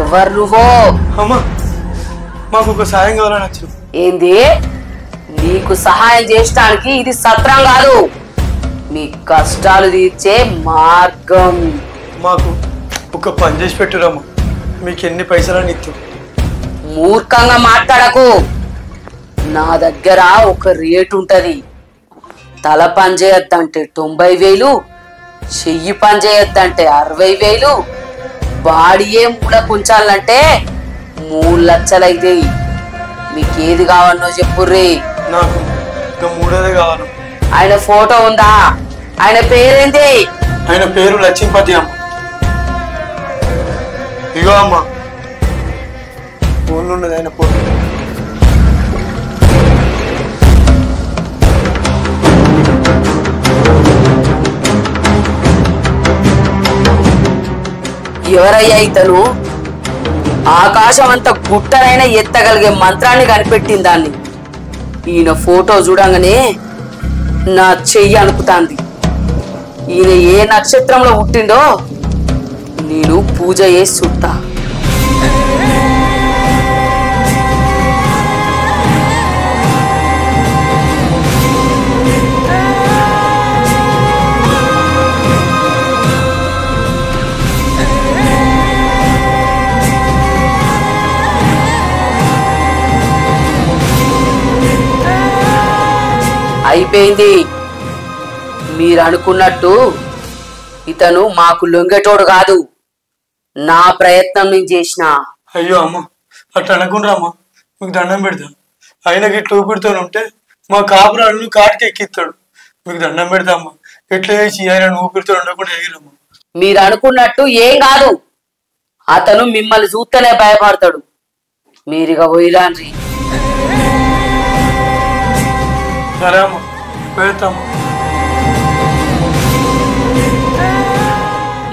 ఎవరు నువ్వో? అమ్మా మాకు ఒక సాయం కావాలని వచ్చాం. ఏంది? నీకు సహాయం చేయడానికి ఇది సత్రం కాదు, మీ కష్టాలు తీర్చే మార్గం. మాకు ఒక పని చేసి పెట్టురమ్మా, మీకు ఎన్ని పైసలని ఇస్తాం. మూర్ఖంగా మాట్లాడకు. నా దగ్గర ఒక రేటు ఉంటది. తల పని చేయొద్దంటే 90,000, చెయ్యి పని చేయొద్దంటే 60,000, బాడీయే మూలకుంచాలంటే 3 లక్షలు అవుతాయి. మీకేది కావాలనో చెప్పుర్రీ. నాకు ఇంకా 3 కావాలి. ఆయన ఫోటో ఉందా? ఆయన పేరేంటి? ఆయన పేరు లక్ష్మీపతి అమ్మ. ఇగో అమ్మా ఫోన్లో ఉన్నది ఆయన ఫోటో. ఎవరయ్యా ఇతను? ఆకాశం అంత గుట్టనైనా ఎత్తగలిగే మంత్రాన్ని కనిపెట్టింది దాన్ని. ఈయన ఫోటో చూడంగానే నా చెయ్యి అనుకుతాంది. ఈయన ఏ నక్షత్రంలో పుట్టిండో నేను పూజ చేసి చూస్తా. అయిపోయింది. మీరు అనుకున్నట్టు ఇతను మాకు లొంగేటోడు కాదు. నా ప్రయత్నం నేను చేసిన. అయ్యో అమ్మ అట్లా అనకుండా అమ్మా, మీకు దండం పెడతాను. ఆయనకి ఇట్లా ఊపిరితో ఉంటే మా కాపురాలను కాటికి ఎక్కిస్తాడు. మీకు దండం పెడతా అమ్మా, ఎట్లా చేసి ఆయన ఊపిరితో ఉండకుండా ఎగిరమ్మా. మీరు అనుకున్నట్టు ఏం కాదు. అతను మిమ్మల్ని చూస్తేనే భయపడతాడు. మీరుగా పోయిరాండ్రి. సరే అమ్మా పెడతాము.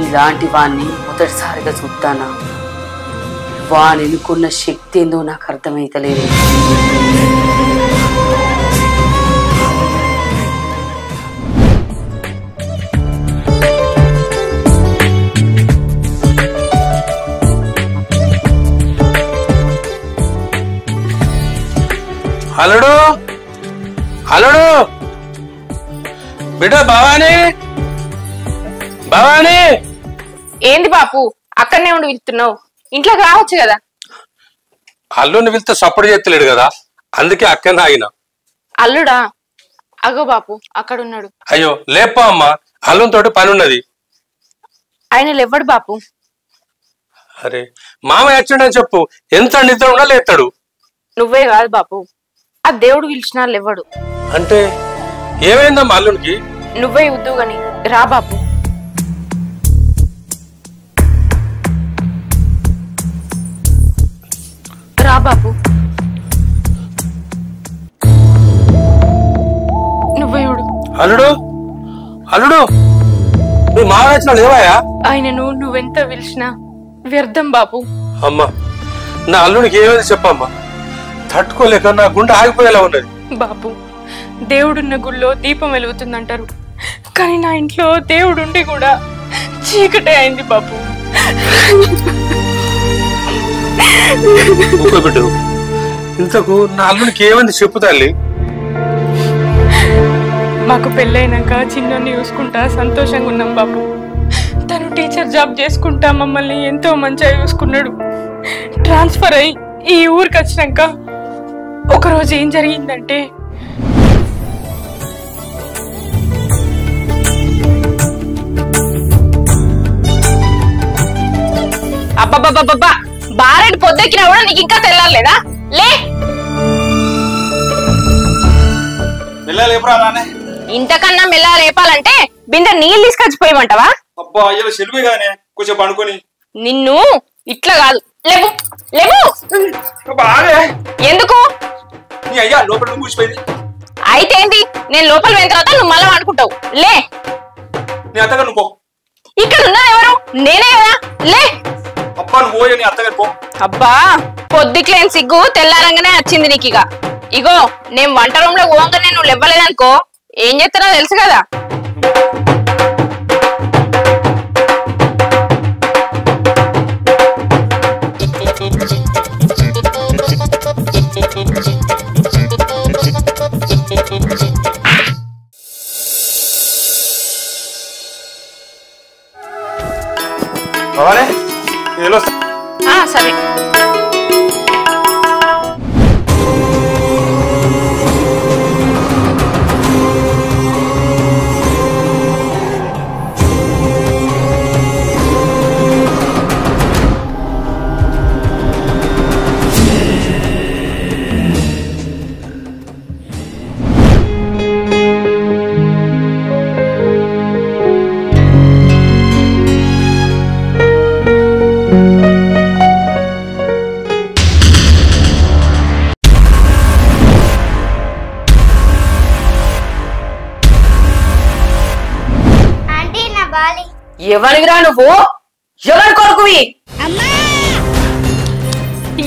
ఇలాంటి వాణ్ణి మొదటిసారిగా చూస్తానా? వాని ఎన్నుకున్న శక్తి ఏందో నాకు అర్థమైతలేదు. అల్లుడు అల్లుడు బిడ్డ భవానీ భవానీ. ఏంది బాపు అక్కడనే ఉండి వెళ్తున్నావు? ఇంట్లోకి రావచ్చు కదా. అల్లుడిని వెళ్తే సపోర్ట్ చేస్తలేడు కదా, అందుకే అక్కడనే ఆగిన. అల్లుడా? అగో బాపు అక్కడున్నాడు. అయ్యో లేపా అమ్మా, అల్లునితోటి పని ఉన్నది. ఆయన లేవ్వడు బాపు. అరే మామయ్య వచ్చిండని చెప్పు, ఎంత నిద్ర ఉన్నా లేస్తాడు. నువ్వే కాదు బాపు, ఆ దేవుడు పిలిచినా లేవ్వడు. అంటే ఏమైందమ్మా అల్లునికి? నువ్వే వద్దు గాని రా బాపు. రా బాపు. నువ్వే చూడు. అల్లుడు అల్లుడు మీ మామయ్య వచ్చినా లేవాయా? ఆయనను నువ్వెంత పిలిచినా వ్యర్థం బాపు. అమ్మా నా అల్లునికి ఏమైంది చెప్పమ్మా, తట్టుకోలేక నా గుండె ఆగిపోయేలా ఉన్నది. బాపు దేవుడున్న గుళ్ళో దీపం వెలుగుతుందంటారు, కానీ నా ఇంట్లో దేవుడుండి కూడా చీకటే అయింది బాపు. బిడ్డ ఇంతకు నా అల్లునికి ఏమైంది చెప్పు తల్లి. మాకు పెళ్ళైనాక చిన్నోన్ని చూసుకుంటా సంతోషంగా ఉన్నాం బాపు. తను టీచర్ జాబ్ చేసుకుంటా మమ్మల్ని ఎంతో మంచిగా చూసుకున్నాడు. ట్రాన్స్ఫర్ అయ్యి ఈ ఊరికి వచ్చినాక ఒకరోజు ఏం జరిగిందంటే, అబ్బబ్బబ్బబ్బా బారెడు పొద్దెక్కినా కూడా నీకు ఇంకా తెల్లాలేదా? లే ఇంతకన్నా మెల్ల రేపాలంటే బిందె నీళ్ళు తీసుకొచ్చిపోయమంటావా? అబ్బా అయ్యో సెల్వే గానే కొంచెం పడుకొని. నిన్ను ఇట్లా కాదు, లేవు లేవు. ఎందుకు? నీ అయ్యా లోపల కూర్చిపోయింది. అయితే ఏంటి, నేను లోపల పోయిన తర్వాత నువ్వు మళ్ళా అనుకుంటావు. లే నీ అత్తగారు నువ్వు. ఇక్కడ ఉన్నది ఎవరు? నేనే కదా. లే అబ్బా నువ్వు పోయే నీ అత్తగారు పో. అబ్బా పొద్దుట్లేని సిగ్గు తెల్లారంగానే వచ్చింది నీకు. ఇగో నేను వంట రూమ్ లో పోగానే నువ్వు లేవ్వలేదనుకో ఏం చేస్తానో తెలుసు కదా. భవానే ఏలో సరే. ఎవరిరా నువ్వు? ఎవరి కొడుకువి?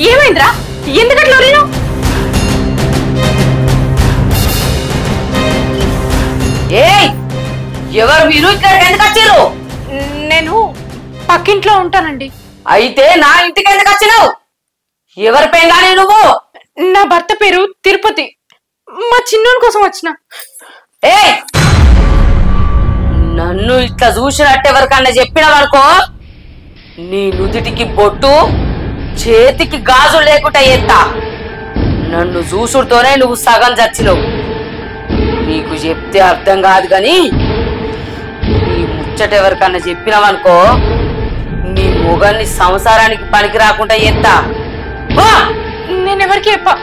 ఏమైందిరా? ఎందుకట్లా నేను ఎవరు మీరు? ఇక్కడికి ఎందుకు వచ్చారు? నేను పక్కింట్లో ఉంటానండి. అయితే నా ఇంటికి ఎందుకు వచ్చినావు? ఎవరి పెళ్ళాని నువ్వు? నా భర్త పేరు తిరుపతి. మా చిన్నోని కోసం వచ్చిన. నన్ను ఇట్లా చూసినట్టు ఎవరికన్నా చెప్పినవనుకో నీ నుదుటికి బొట్టు చేతికి గాజులు లేకుండా ఎత్తా. నన్ను చూసుడుతోనే నువ్వు సగం చచ్చినావు. నీకు చెప్తే అర్థం కాదు గాని నీ ముచ్చట ఎవరికన్నా చెప్పినవనుకో నీ మొగల్ని సంసారానికి పనికి రాకుండా ఎత్తా. నేనెవరికి చెప్పా.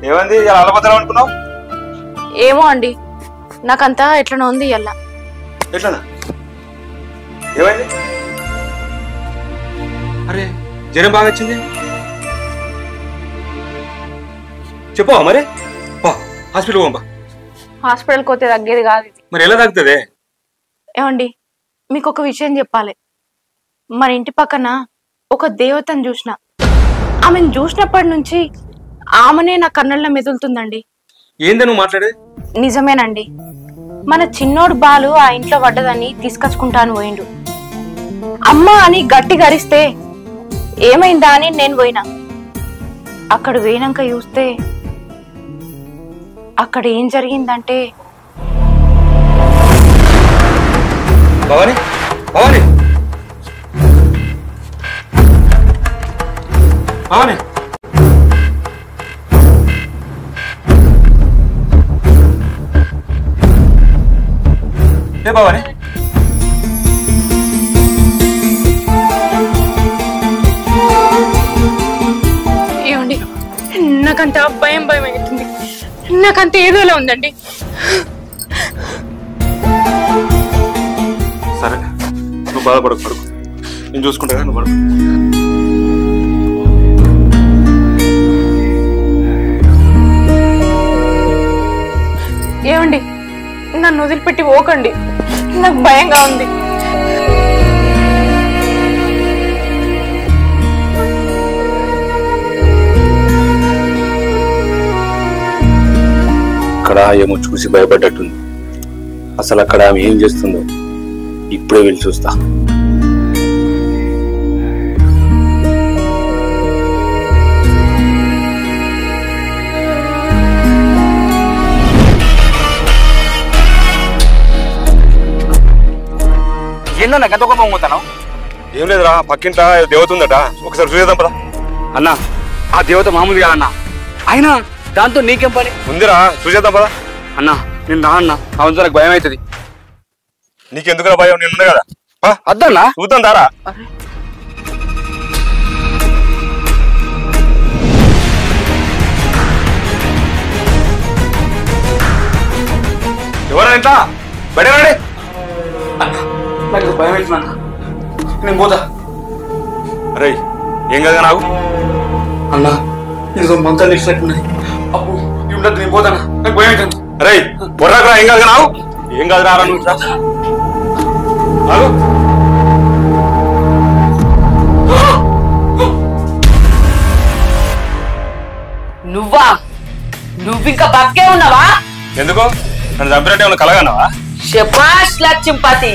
ఏమైంది అలబద్దలం అనుకున్నావు? ఏమో అండి, నాకంతా ఎట్లనో ఉంది. ఎలా ఎట్లనా? ఏమైంది? అరే జ్వరం బాగా వచ్చింది. చెప్పవా మరి? హాస్పిటల్ పోంబా. హాస్పిటల్కి పోతే తగ్గేది కాదు. మరి ఎలా తగ్గుతుంది? ఏమండి, మీకు ఒక విషయం చెప్పాలి. మన ఇంటి పక్కన ఒక దేవతను చూసిన. ఆమెను చూసినప్పటి నుంచి ఆమెనే నా కన్నుల్లో మెదులుతుందండి. ఏంది నువ్వు మాట్లాడేది? నిజమేనండి. మన చిన్నోడు బాలు ఆ ఇంట్లో పడ్డదని తీసుకొచ్చుకుంటాను పోయిండు. అమ్మ అని గట్టి గరిస్తే ఏమైందా అని నేను పోయినా. అక్కడ పోయినాక చూస్తే అక్కడ ఏం జరిగిందంటే భవాని భవాని భవాని ఏ భవాని ఏమండి, నాకంత భయం భయం అవుతుంది. నాకంత ఏదోలా ఉందండి. సరే నువ్వు బాధపడకు, పడుకు. నేను చూసుకుంటా కదా, నువ్వు పడుకు. ఏమండి, నన్ను వదిలిపెట్టి పోకండి. నాకు భయంగా ఉంది. అక్కడ ఏమో చూసి భయపడ్డట్టుంది. అసలు అక్కడ ఆమె ఏం చేస్తుందో ఇప్పుడే వెళ్ళి చూస్తా. ఏందో నాకు ఎంత కోపం పోతాను? ఏం లేదురా, పక్కింట దేవత ఉందట, ఒకసారి చూసేద్దాం పదా. అన్నా, ఆ దేవత మామూలు కాదన్నా. అయినా దాంతో నీకేం పని? ఉందిరా, చూసేద్దాం పదా. అన్నా నేను రా అన్నా, అవును నాకు భయం అవుతుంది. నీకెందుకురా భయం? నేను ఉన్నా కదా. అద్దన్నా చూద్దాం దారా. ఎవరైనా బయట రాడే. నాకు భయం అవుతుందన్నా, నేను పోతా. అరే ఏం కదా నాకు అన్నా, ఇది మంచాలు ఇచ్చినట్టున్నాయి. అప్పు ఇవి ఉండదు, నేను పోతానా. నాకు భయం అవుతుంది. అరే బొర్రాకురా, ఏం కాదు నాకు. ఏం కాదు రారా నువ్వు. నువ్వా? నువ్వింకా బతికే ఉన్నావా? ఎందుకో నన్ను చంపినట్టు ఏమన్నా కలగన్నావా? శభాష్ లక్ష్మీపతి,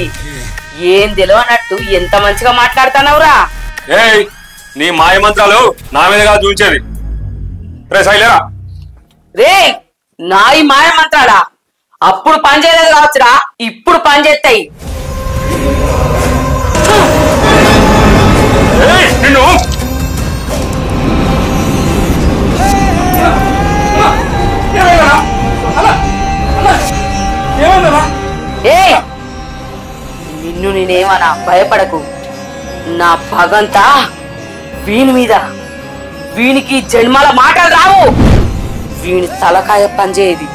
ఏం తెలియనట్టు ఎంత మంచిగా మాట్లాడుతున్నావురా? ఏయ్ నీ మాయ మంత్రాలు నా మీదగా చూపించేది. రే సైలేరా. రే నాయి మాయ మంత్రాలా? అప్పుడు పని చేయలేదు కావచ్చురా, ఇప్పుడు పని చేస్తాయి. నిన్ను ఏ నిన్ను నేనేమన్నా, భయపడకు. నా పగంతా వీని మీద. వీనికి జన్మల మాటలు రావు. వీని తలకాయ పనిచేయది.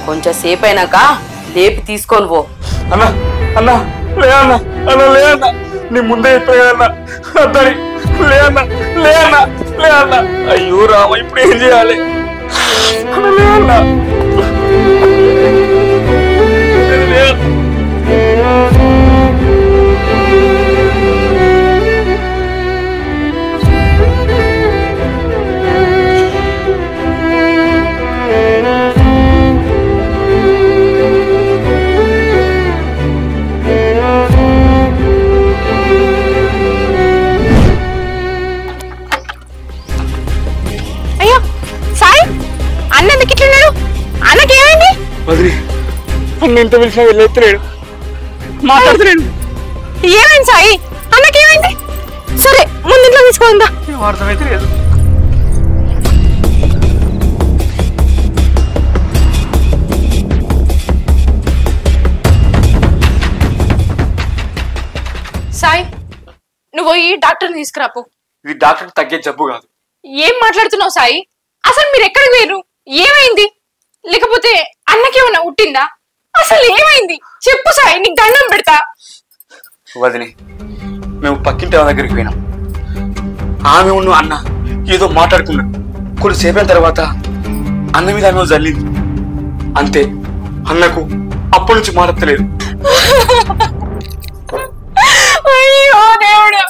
కొంచెం సేపు అయినాక లేపి తీసుకొని పో. అన్నా అన్నా లే అన్నా, అన్నా లే అన్నా, నీ ముందే చెప్పాను కదన్నా అద్దని. లే అన్నా, లే అన్నా, లే అన్నా. అయ్యో రామ, ఇప్పుడు ఏం చేయాలి? అన్నా లే అన్నా. అయ్యో సాయి, అన్న ఎందుకు ఇట్లున్నాడు? అన్నకేమైంది? అన్న ఎంత పిలిచినా వెళ్ళెత్తలేడు, మాట్లాడుతున్నాడు. ఏమైంది సాయి? అన్నకేమైంది? సరే ముందు ఇంట్లో తీసుకోందా. అర్థమైతే లేదు. సాయి నువ్వు పోయి డాక్టర్ని తీసుకురాపు. ఇది డాక్టర్ తగ్గే జబ్బు కాదు. ఏం మాట్లాడుతున్నావు సాయి? అసలు మీరు ఎక్కడికి వేరు? ఏమైంది? లేకపోతే అన్నకేమన్నా ఉట్టిందా? అసలు ఏమైంది చెప్పు సాయి, నీకు దండం పెడతా. వదిని, మేము పక్కింటి దగ్గరికి పోయినాం. ఆమె ఉన్న అన్న ఏదో మాట్లాడుకున్నాడు. కొద్దిసేపు అయిన తర్వాత అన్న మీద ఆమె జల్లింది. అంతే, అన్నకు అప్పటి నుంచి మాట్లాడలేదు. అయ్యో దేవుడా,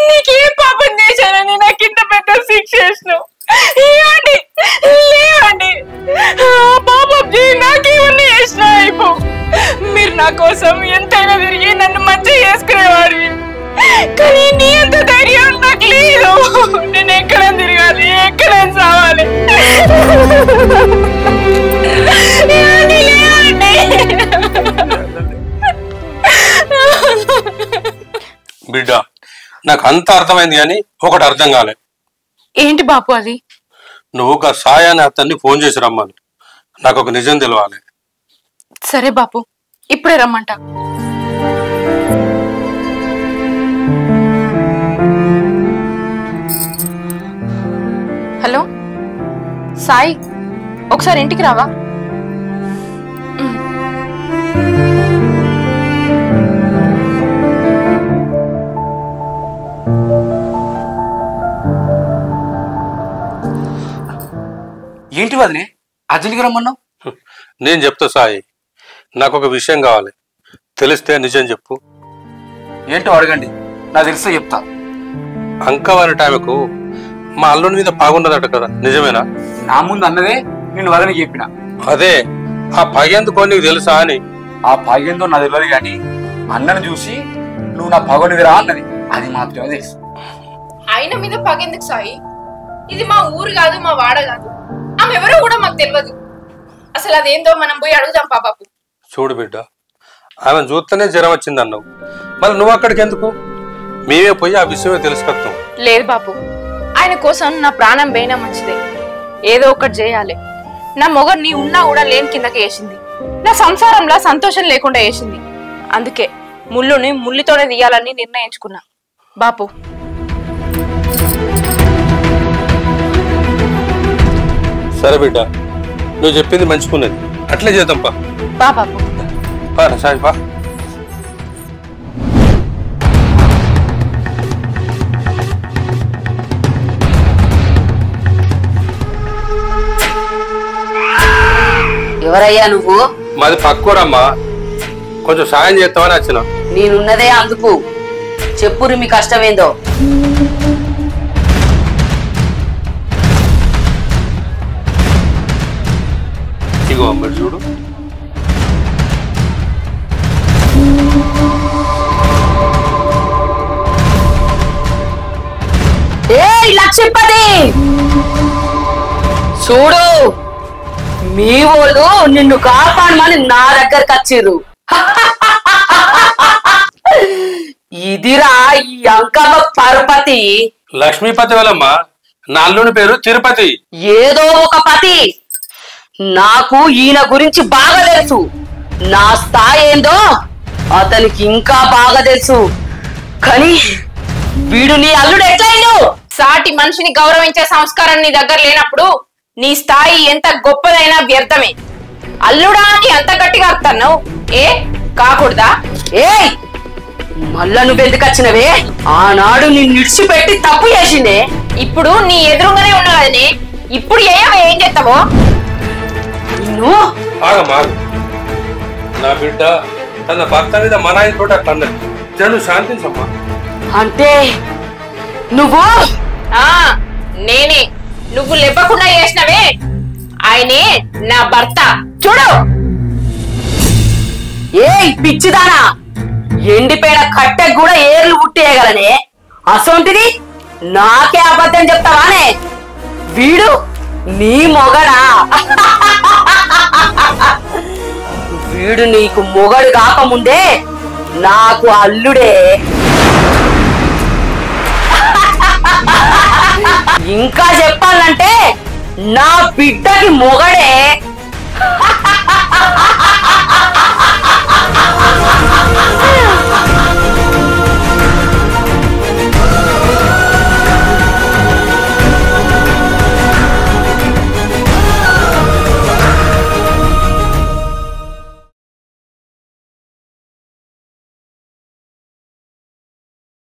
నీకే పాపం చేశానని నాకు ఇంత పెద్ద శిక్ష చేసినావు. ఇవ్వండి, లేవండి. పాపం నాకేమన్నా చేసినా అయిపో. మీరు నా కోసం ఎంతైనా తిరిగి నన్ను మంచిగా చేసుకునేవాడు. కానీ నీ అంత ధైర్యం నాకు లేదు. నేను ఎక్కడ తిరగాలి, ఎక్కడ సావాలి? బిడ్డ, నాకు అంత అర్థమైంది కానీ ఒకటి అర్థం కాలే. ఏంటి బాపు అది? నువ్వు ఒక సాయాన్ని అతన్ని ఫోన్ చేసి రమ్మని. నాకు ఒక నిజం తెలవాలి. సరే బాపు, ఇప్పుడే రమ్మంట. హలో సాయి, ఒకసారి ఇంటికి రావా? ఏంటి వదినే అర్జెంట్గా రమ్మన్నావు? నేను చెప్తా సాయి, నాకు ఒక విషయం కావాలి. తెలిస్తే నిజం చెప్పు. ఏంటో అడగండి, నాకు తెలిస్తే చెప్తా. అంకవారి టైంకు మా అల్లుడి మీద పాగున్నదట కదా, నిజమేనా? నా ముందు అన్నదే నేను వదని చెప్పిన. అదే, ఆ పగెందుకో నీకు తెలుసా అని. ఆ పగేందో నాకు తెలియదు కానీ అన్నను చూసి నువ్వు నా పగనివిరా అన్నది, అది మాత్రమే తెలుసు. ఆయన మీద పగెందుకు సాయి? ఇది మా ఊరు కాదు, మా వాడ కాదు. ఆమె ఎవరో కూడా మాకు తెలియదు. అసలు అదేందో మనం పోయి అడుగుదాం పాపాపు. చూడు బిడ్డ, ఆమెను చూస్తేనే జ్వరం వచ్చింది అన్నావు, మళ్ళీ నువ్వు అక్కడికి ఎందుకు? మేమే పోయి ఆ విషయమే తెలుసుకొస్తాం. లేదు బాపు, ఆయన కోసం నా ప్రాణం పోయినా మంచిదే. ఏదో ఒకటి చేయాలి. నా మొగర్ని ఉన్నా కూడా లేని కిందకి వేసింది. నా సంసారంలో సంతోషం లేకుండా వేసింది. అందుకే ముళ్ళుని ముళ్ళితోనే తీయాలని నిర్ణయించుకున్నా. బాపు, సరే బిడ్డ, నువ్వు చెప్పింది మంచుకున్నది, అట్లే చేద్దాం. పా బాపు. సాయి పా. ఎవరయ్యా నువ్వు? మాది పక్కూరమ్మా, కొంచెం సాయం చేస్తామని వచ్చిన. నేనున్నదే అందుకు. చెప్పురు మీ కష్టమేందో. ఇగో అమ్మ చూడు. లక్ష్మీపతి చూడు మీ వాళ్ళు నిన్ను కాపాడమని నా దగ్గరకు వచ్చిర్రు ఇదిరా ఈ అంకమ్మ పరపతి లక్ష్మీపతి వాళ్ళమ్మ నా అల్లుని పేరు తిరుపతి. ఏదో ఒక పతి నాకు ఈయన గురించి బాగా తెలుసు నా స్థాయి ఏందో అతనికి ఇంకా బాగా తెలుసు కానీ వీడు నీ అల్లుడు ఎట్లయిండు సాటి మనిషిని గౌరవించే సంస్కారం నీ దగ్గర లేనప్పుడు నీ స్థాయి ఎంత గొప్పదైనా వ్యర్థమే. అల్లుడా అని అంత గట్టిగా అర్థన్నావు ఏ కాకూడదా? ఏయ్ మళ్ళా నువ్వెందుకొచ్చినవే ఆనాడు నిన్ను నిడిచిపెట్టి తప్పు చేసిండే ఇప్పుడు నీ ఎదురుగానే ఉన్నా కదనే ఇప్పుడు ఏం చేస్తావో నిన్ను ఆగమ్మా నా బిడ్డ తన భర్త మీద మనాయి తోట అన్నది జను శాంతించమ్మా. అంటే నువ్వు నేనే నువ్వు లేపకుండా చేసినవే ఆయనే నా భర్త. చూడు ఏయ్ పిచ్చిదానా ఎండిపోయిన కట్టెకు కూడా ఏర్లు పుట్టేయగలనే అసొంటిది నాకే అబద్ధం చెప్తావానే వీడు నీ మొగడా వీడు నీకు మొగడు కాకముందే నాకు అల్లుడే ఇంకా చెప్పాలంటే నా బిడ్డకి మొగడే